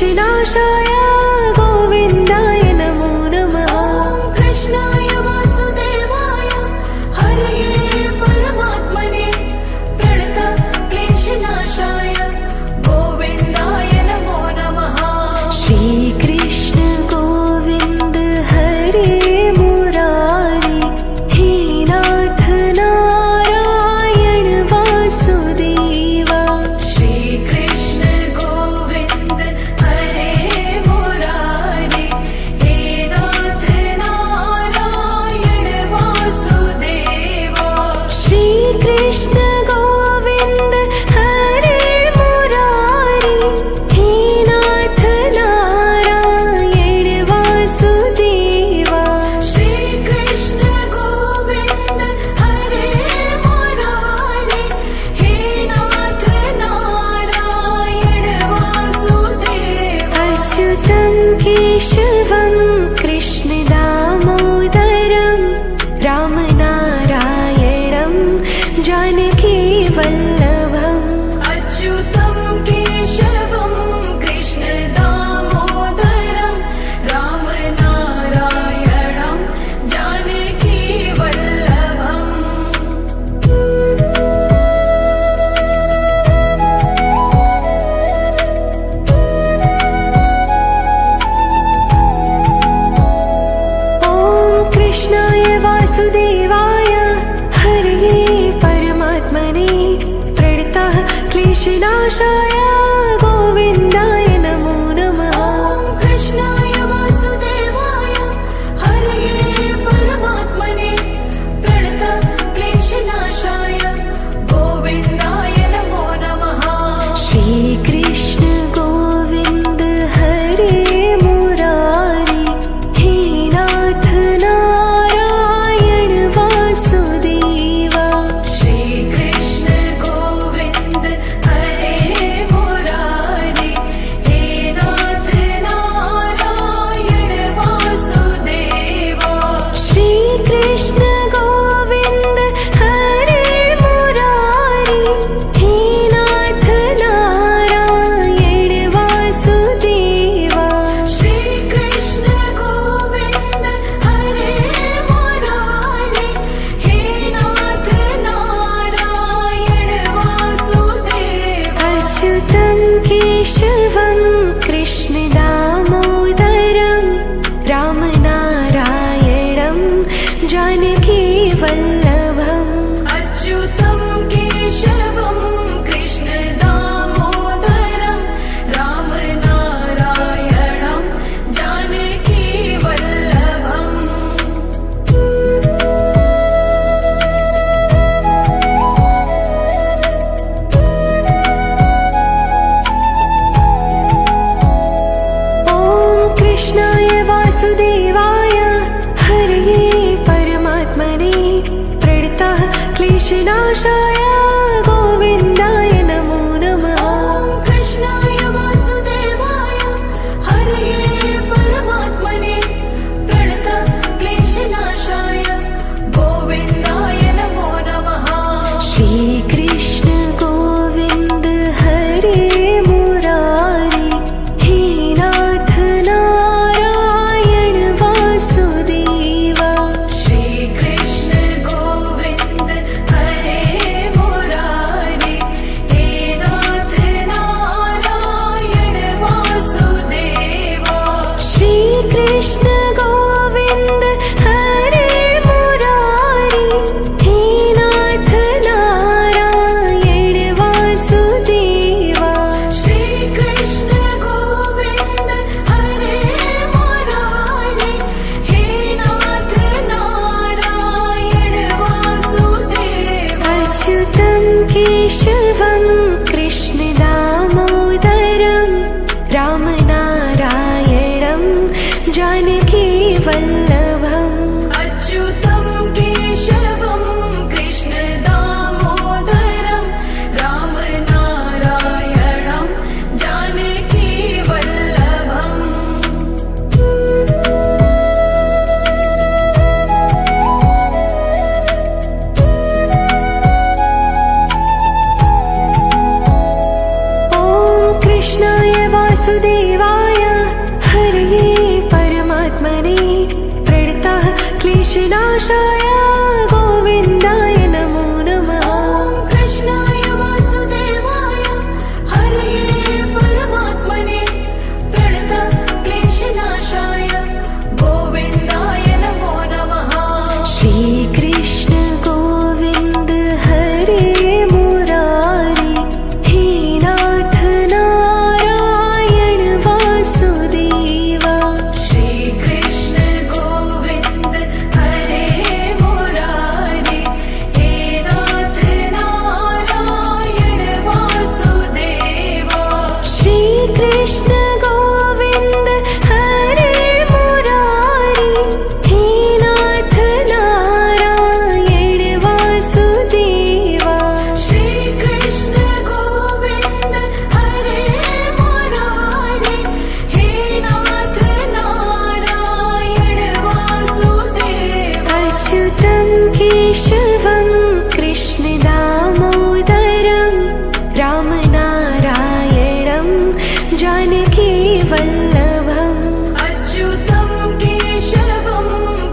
क्लेशनाशाय गोविन्दाय नमो नमः। ॐ कृष्णाय वासुदेवाय हरये परमात्मने प्रणतः क्लेशनाशाय गोविन्दाय नमो नमः। श्रीकृष्ण गोविन्द हरे मुरारी हे नाथ नारायण वासुदेवा। श्रीकृष्ण गोविन्द हरे मुरारी हे नाथ नारायण वासुदेवा। श्रीकृष्ण गोविन्द हरे मुरारी हे नाथ नारायण वासुदेवा। श्रीकृष्ण गोविन्द हरे मुरारी हे नाथ नारायण वासुदेवा। अच्युतं केशवं कृष्ण दामोदरं रामनारायणं जानकी वल्लभम्। अच्युतं केशवं कृष्ण दामोदरं रामनारायणं जानकी वल्लभम्। ॐ कृष्णाय वासुदेवाय हरये परमात्मने प्रणतः क्लेशनाशाय गोविन्दाय नमो नमः। ॐ कृष्णाय वासुदेवाय हरये परमात्मने प्रणतः क्लेशनाशाय गोविन्दाय नमो नमः। श्रीकृष्ण गोविन्द हरे मुरारी हे नाथ नारायण वासुदेवा। श्रीकृष्ण गोविन्द हरे मुरारी हे नाथ नारायण वासुदेवा। श्रीकृष्ण गोविन्द हरे मुरारी हे नाथ नारायण वासुदेवा। श्रीकृष्ण गोविन्द हरे मुरारी हे नाथ नारायण वासुदेवा। अच्युतं केशवं कृष्ण दामोदरं रामनारायणं जानकी वल्लभम्। अच्युतं केशवं कृष्ण दामोदरं रामनारायणं जानकी वल्लभम्। ॐ कृष्णाय वासुदेवाय हरये परमात्मने प्रणतः क्लेशनाशाय गोविन्दाय नमो नमः। ॐ कृष्णाय वासुदेवाय हरये परमात्मने प्रणतः क्लेशनाशाय गोविन्दाय नमो नमः। श्रीकृष्ण गोविन्द हरे मुरारी हे नाथ नारायण वासुदेवा। श्रीकृष्ण गोविन्द हरे क्लेशनाशाय गोविन्दाय नमो नमः। ॐ कृष्णाय वासुदेवाय हरये परमात्मने प्रणतक्लेशनाशाय गोविन्दाय नमो नमः। श्रीकृष्ण गोविन्द हरे मुरारी हे नाथ नारायण वासुदेवा। श्रीकृष्ण गोविन्द हरे मुरारी हे नाथ नारायण वासुदेवा। श्रीकृष्ण गोविन्द हरे मुरारी हे नाथ नारायण वासुदेवा। श्रीकृष्ण गोविन्द हरे मुरारी हे नाथ नारायण वासुदेवा। अच्युतं केशवं कृष्ण दामोदरं रामनारायणं जानकी वल्लभम्। अच्युतं केशवं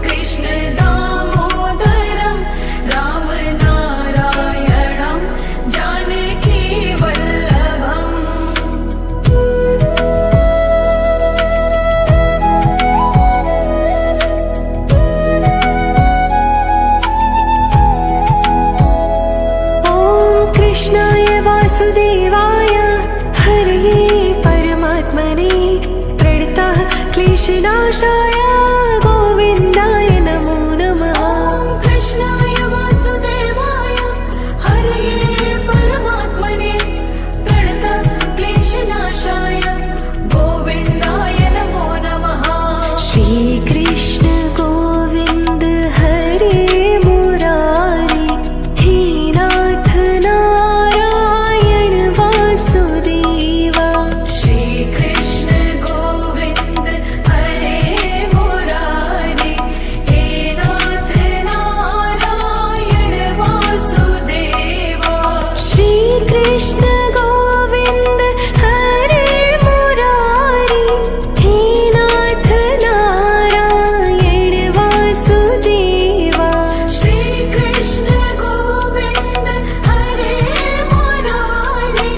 कृष्ण दामोदरं रामनारायणं जानकी वल्लभम्। ॐ कृष्णाय वासुदेवाय हरये परमात्मने प्रणतः क्लेशनाशाय गोविन्दाय नमो नमः। ॐ कृष्णाय वासुदेवाय हरये परमात्मने प्रणतः क्लेशनाशाय गोविन्दाय नमो नमः। श्रीकृष्ण गोविन्द हरे मुरारी हे नाथ नारायण वासुदेवा। श्रीकृष्ण गोविन्द हरे मुरारी हे नाथ नारायण वासुदेवा। श्रीकृष्ण गोविन्द हरे मुरारी हे नाथ नारायण वासुदेवा। श्रीकृष्ण गोविन्द हरे मुरारी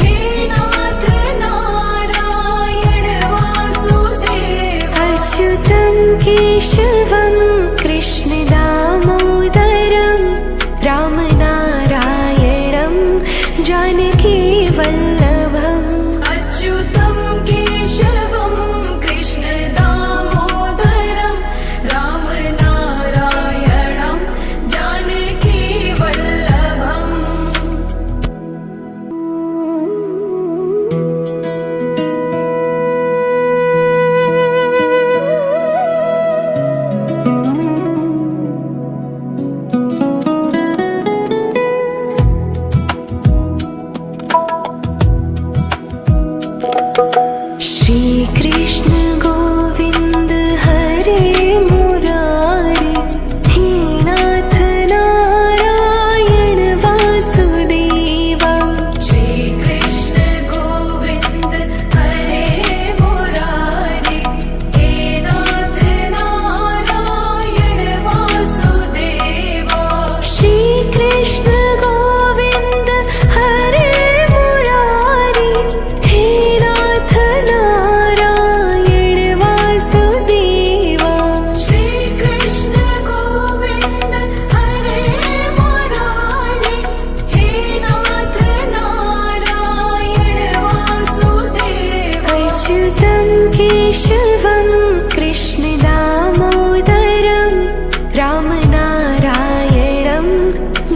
हे नाथ नारायण वासुदेवा। अच्युतं केशवं कृष्ण दामोदरं रामनारायणं जानकी वल्लभम्। अच्युतं केशवं कृष्ण दामोदरं रामनारायणं जानकी वल्लभम्। श्रीकृष्ण गोविन्द हरे मुरारी हे नाथ नारायण वासुदेवा। श्रीकृष्ण गोविन्द हरे मुरारी हे नाथ नारायण वासुदेवा। श्रीकृष्ण गोविन्द हरे मुरारी हे नाथ नारायण वासुदेवा। श्रीकृष्ण गोविन्द हरे मुरारी हे नाथ नारायण वासुदेवा। अच्युतं केशवं कृष्ण दामोदरं रामनारायणं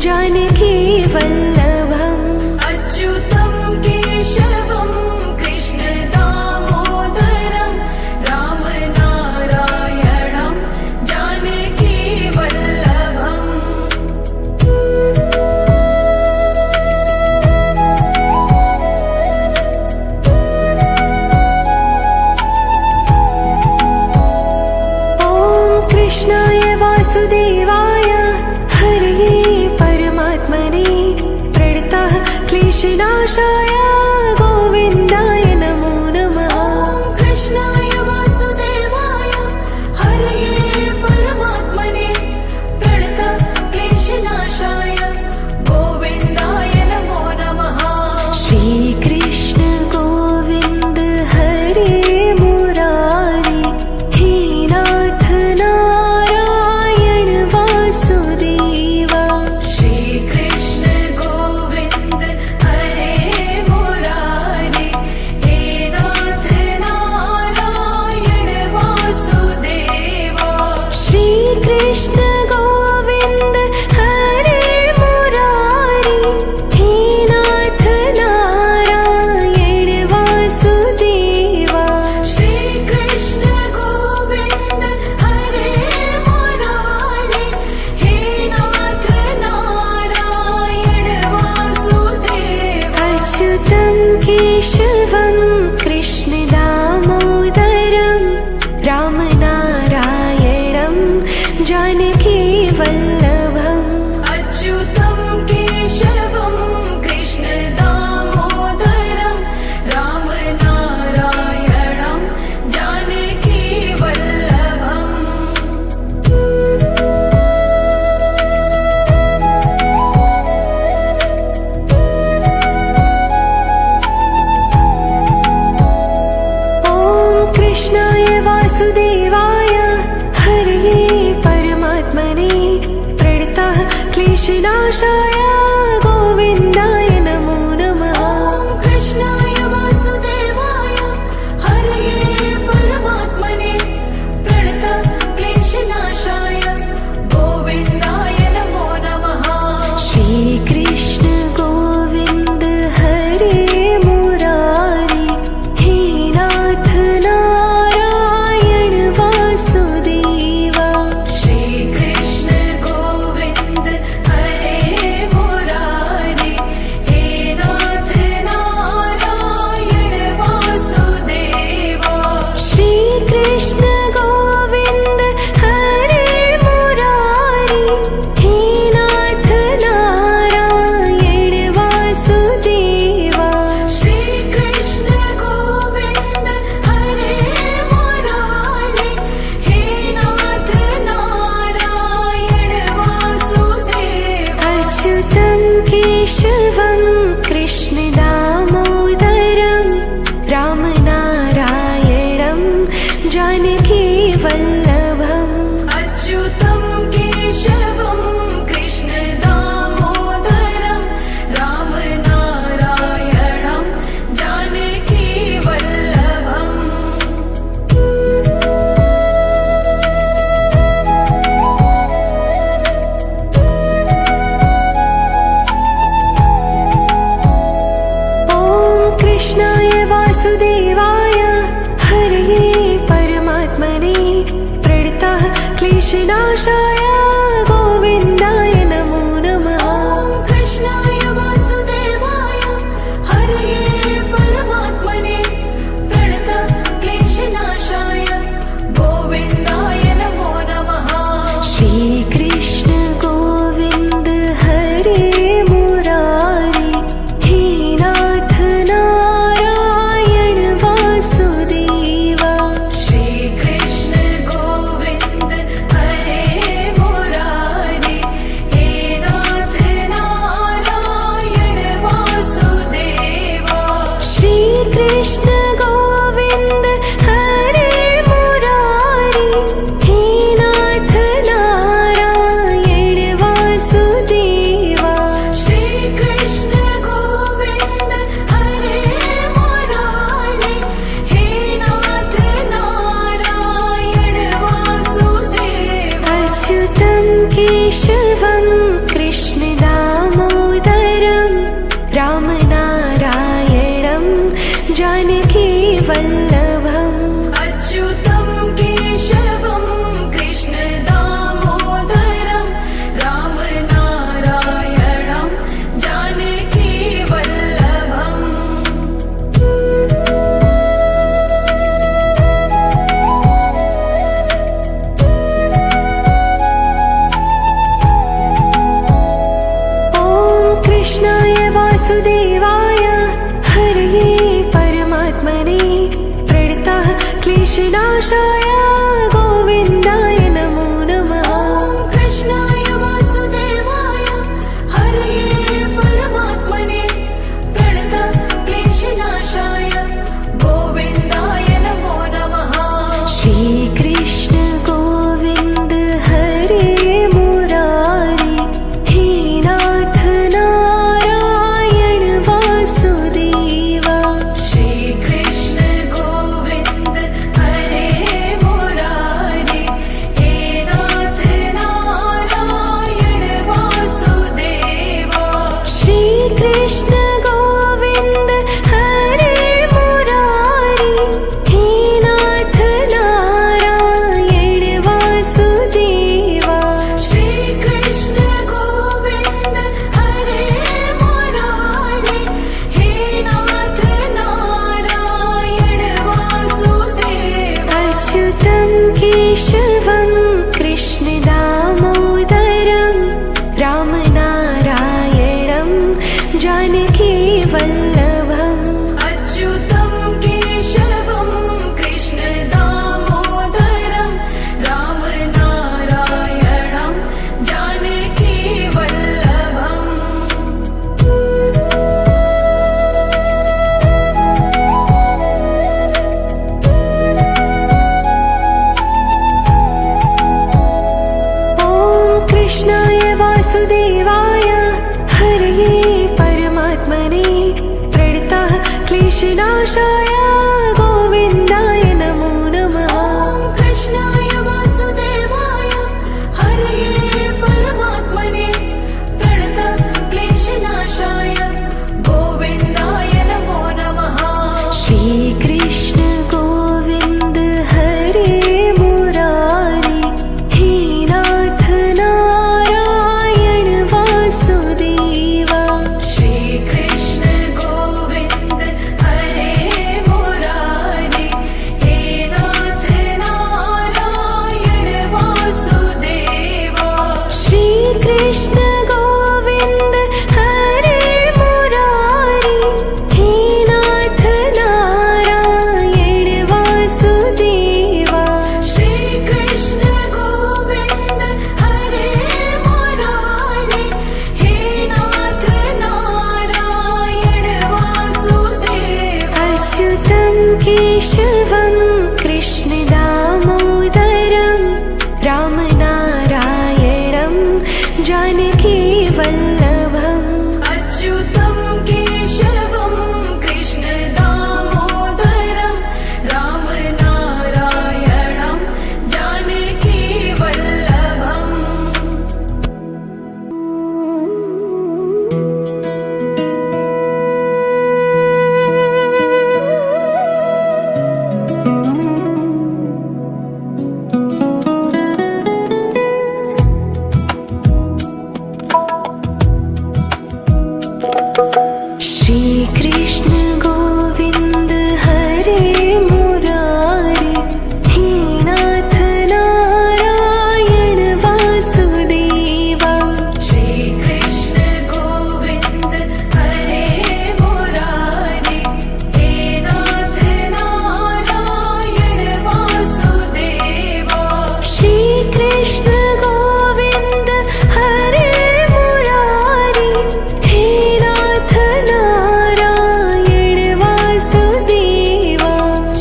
जानकी वल्लभम्। अच्युतं केशवं कृष्ण दामोदरं रामनारायणं जानकी वल्लभम्। ॐ कृष्णाय वासुदेवाय हरये परमात्मने प्रणतः क्लेशनाशाय गोविन्दाय नमो नमः। ॐ कृष्णाय वासुदेवाय हरये परमात्मने कृष्णाय वासुदेवाय हरये परमात्मने प्रणतः क्लेशनाशाय गोविन्दाय नमो नमः। कृष्णाय वासुदेवाय हरये परमात्मने प्रणतः क्लेशनाशाय गोविन्दाय नमो नमः। श्री कृष्ण गोविन्द हरे मुरारी हे नाथ नारायण वासुदेवा। श्री कृष्ण गोविन्द हरे मुरारी हे नाथ नारायण वासुदेवा। श्री कृष्ण गोविन्द हरे मुरारी हे नाथ नारायण वासुदेवा। श्री कृष्ण गोविन्द हरे मुरारी हे नाथ नारायण वासुदेवा। अच्युतं केशवं कृष्ण दामोदरं रामनारायणं जानकी वल्लभम्। अच्युतं केशवं कृष्ण दामोदरं रामनारायणं जानकी वल्लभम्। ॐ कृष्णाय वासुदेवाय हरये परमात्मने प्रणतः क्लेशनाशाय गोविन्दाय नमो नमः। कृष्णाय वासुदेवाय हरये परमात्मने प्रणतः क्लेशनाशाय गोविन्दाय नमो नमः। श्री कृष्ण गोविन्द हरे मुरारी हे नाथ नारायण वासुदेवा। श्री कृष्ण गोविन्द हरे मुरारी हे नाथ नारायण वासुदेवा। श्री कृष्ण गोविन्द हरे मुरारी हे नाथ नारायण वासुदेवा। श्री कृष्ण गोविन्द हरे मुरारी हे नाथ नारायण वासुदेवा। अच्युतं केशवं कृष्ण दामोदरं रामनारायणं जानकी वल्लभम्। अच्युतं केशवं कृष्ण दामोदरं रामनारायणं जानकी वल्लभम्। ॐ कृष्णाय वासुदेवाय हरये परमात्मने प्रणतः क्लेशनाशाय गोविन्दाय नमो नमः। कृष्णाय वासुदेवाय हरये परमात्मने प्रणतः क्लेशनाशाय गोविन्दाय नमो नमः। श्री कृष्ण गोविन्द हरे मुरारी हे नाथ नारायण वासुदेवा। श्री कृष्ण गोविन्द हरे मुरारी हे नाथ नारायण वासुदेवा। श्री कृष्ण गोविन्द हरे मुरारी हे नाथ नारायण वासुदेवा। श्री कृष्ण गोविन्द हरे मुरारी हे नाथ नारायण वासुदेवा। अच्युतं केशवं कृष्ण दामोदरं रामनारायणं जानकी वल्लभम्। अच्युतं केशवं कृष्ण दामोदरं रामनारायणं जानकी वल्लभम्। कृष्णनाशाय गोविन्दाय नमो नमः। ॐ कृष्णाय वासुदेवाय हरये परमात्मने प्रणतक्लेशनाशाय गोविन्दाय नमो नमः। श्रीकृष्ण गोविन्द हरे मुरारी हे नाथ नारायण वासुदेवा। श्रीकृष्ण गोविन्द हरे मुरारी हे नाथ नारायण वासुदेवा। श्रीकृष्ण गोविन्द हरे मुरारी हे नाथ नारायण वासुदेवा। श्रीकृष्ण गोविन्द हरे मुरारी हे नाथ नारायण वासुदेवा। अच्युतं केशवं कृष्ण दामोदरं रामनारायणं जानकी वल्लभम्। अच्युतं केशवं कृष्ण दामोदरं रामनारायणं जानकी वल्लभम्। श्रीकृष्ण गोविन्द हरे मुरारी हे नाथ नारायण वासुदेवा। श्रीकृष्ण गोविन्द हरे मुरारी हे नाथ नारायण वासुदेवा। श्रीकृष्ण गोविन्द हरे मुरारी हे नाथ नारायण वासुदेवा।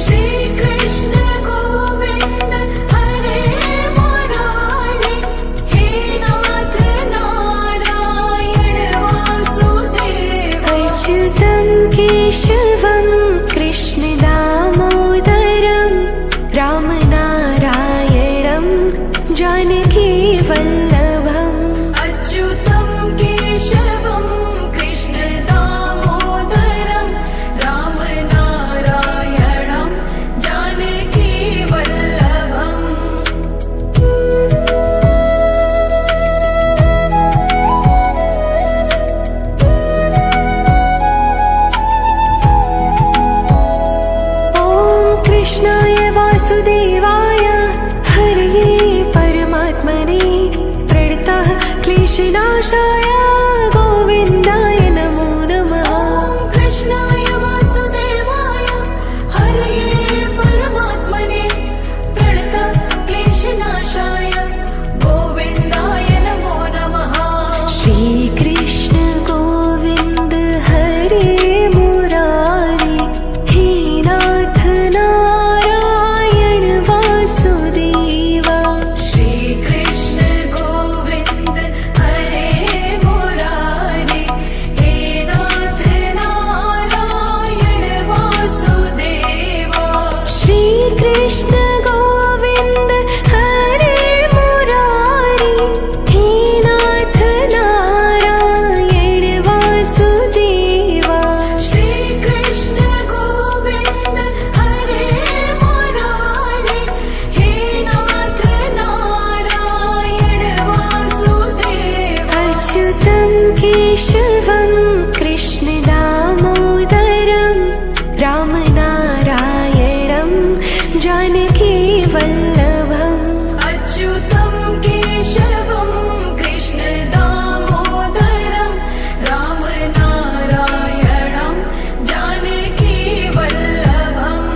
श्रीकृष्ण गोविन्द हरे मुरारी हे नाथ नारायण वासुदेवा। अच्युतं केशवं कृष्ण दामोदरं रामनारायणं जानकी वल्लभम्। अच्युतं केशवं कृष्ण दामोदरं रामनारायणं जानकी वल्लभम्। ॐ कृष्णाय वासुदेवाय हरये परमात्मने प्रणतः क्लेशनाशाय गोविन्दाय नमो नमः। ॐ कृष्णाय वासुदेवाय हरये परमात्मने प्रणतः क्लेशनाशाय गोविन्दाय नमो नमः। श्रीकृष्ण गोविन्द हरे मुरारी हे नाथ नारायण वासुदेवा। श्रीकृष्ण गोविन्द हरे मुरारी हे नाथ नारायण वासुदेवा। श्रीकृष्ण गोविन्द हरे मुरारी हे नाथ नारायण वासुदेवा। श्रीकृष्ण गोविन्द हरे मुरारी हे नाथ नारायण वासुदेवा। अच्युतं केशवं कृष्ण दामोदरं रामनारायणं जानकी वल्लभम्। अच्युतं केशवं कृष्ण दामोदरं रामनारायणं जानकी वल्लभम्।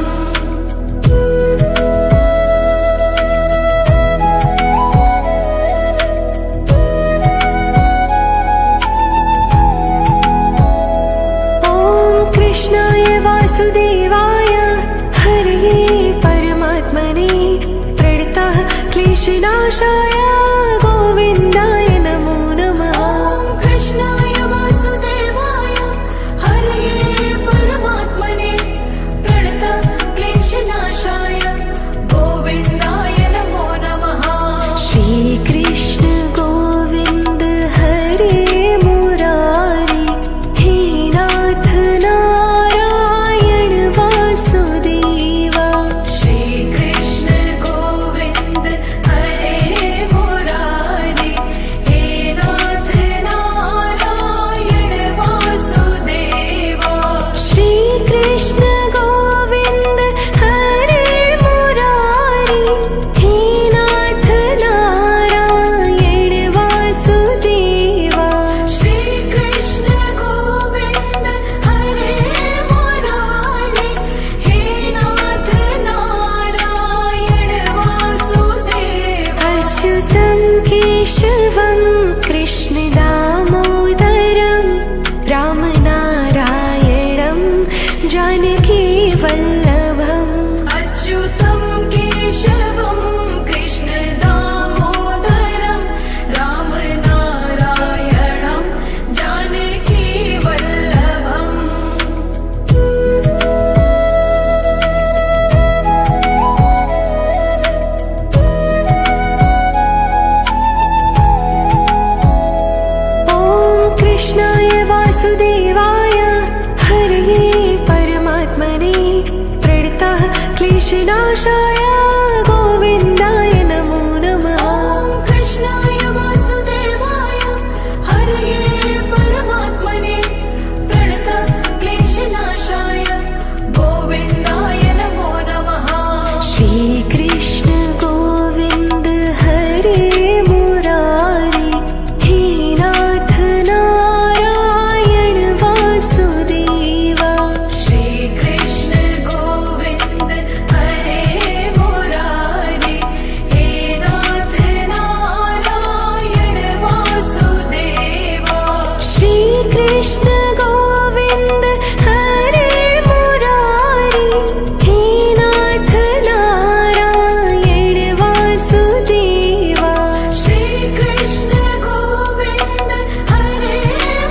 ॐ कृष्णाय वासुदेवाय हरये परमात्मने प्रणतः क्लेशनाशाय गोविन्दाय नमो नमः। ॐ कृष्णाय वासुदेवाय हरये परमात्मने कृष्णकेशवं गोविन्दाय नमो नमः। ॐ कृष्णाय वासुदेवाय हरये परमात्मने प्रणतक्लेशनाशाय गोविन्दाय नमो नमः। श्रीकृष्ण गोविन्द हरे मुरारी हे नाथ नारायण वासुदेवा। श्रीकृष्ण गोविन्द हरे मुरारी हे नाथ नारायण वासुदेवा। श्रीकृष्ण गोविन्द हरे मुरारी हे नाथ नारायण वासुदेवा। श्रीकृष्ण गोविन्द हरे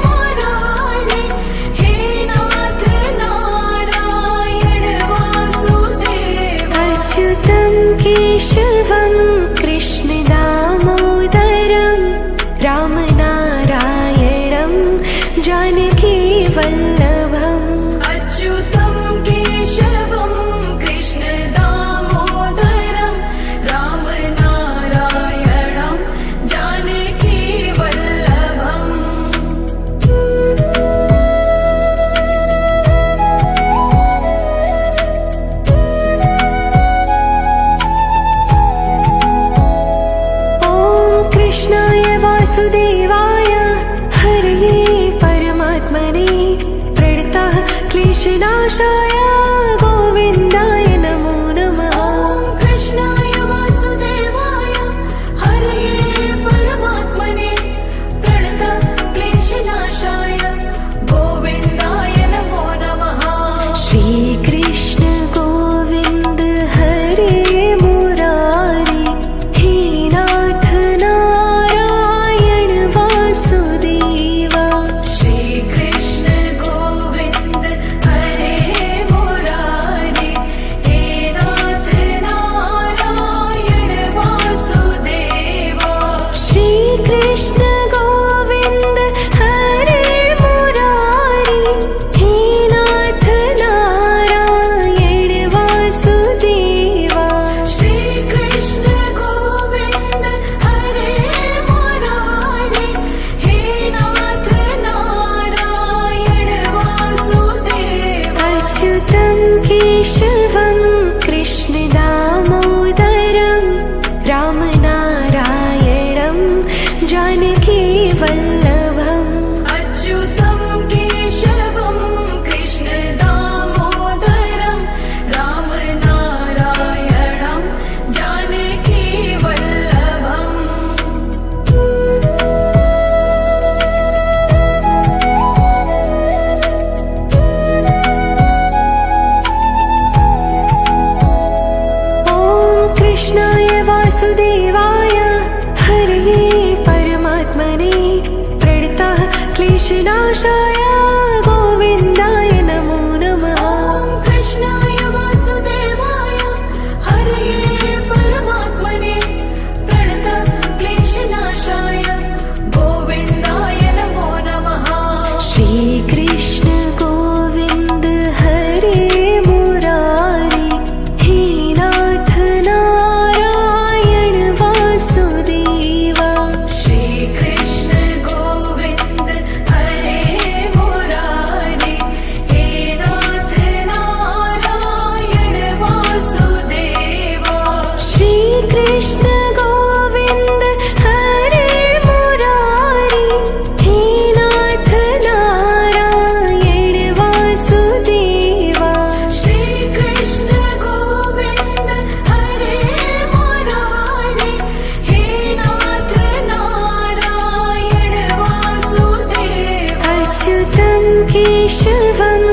मुरारी हे नाथ नारायण वासुदेवा। अच्युतं केशवं कृष्ण दामोदरं रामनारायणं जानकी वल्लभम्। अच्युतं केशवं कृष्ण दामोदरं रामनारायणं जानकी वल्लभम्। ॐ कृष्णाय वासुदेवाय हरये परमात्मने प्रणतः क्लेशनाशाय गोविन्दाय नमो नमः। ॐ कृष्णाय वासुदेवाय हरये परमात्मने प्रणतः क्लेशनाशाय गोविन्दाय नमो नमः। श्रीकृष्ण गोविन्द हरे मुरारी हे नाथ नारायण वासुदेवा। श्रीकृष्ण गोविन्द हरे मुरारी हे नाथ नारायण वासुदेवा। श्रीकृष्ण गोविन्द हरे मुरारी हे नाथ नारायण वासुदेवा। श्रीकृष्ण गोविन्द हरे मुरारी हे नाथ नारायण वासुदेवा। अच्युतं केशवं कृष्ण दामोदरं रामनारायणं जानकी वल्लभम्। अच्युतं केशवं कृष्ण दामोदरं रामनारायणं जानकी वल्लभम्। ॐ कृष्णाय वासुदेवाय हरये परमात्मने प्रणतः क्लेशनाशाय गोविन्दाय नमो नमः। ॐ कृष्णाय वासुदेवाय हरये परमात्मने प्रणतः क्लेशनाशाय गोविन्दाय नमो नमः। श्रीकृष्ण गोविन्द हरे मुरारी हे नाथ नारायण वासुदेवा। श्रीकृष्ण गोविन्द हरे मुरारी हे नाथ नारायण वासुदेवा। श्रीकृष्ण गोविन्द हरे मुरारी हे नाथ नारायण वासुदेवा। श्रीकृष्ण गोविन्द हरे मुरारी हे नाथ नारायण वासुदेवा। अच्युतं केशवं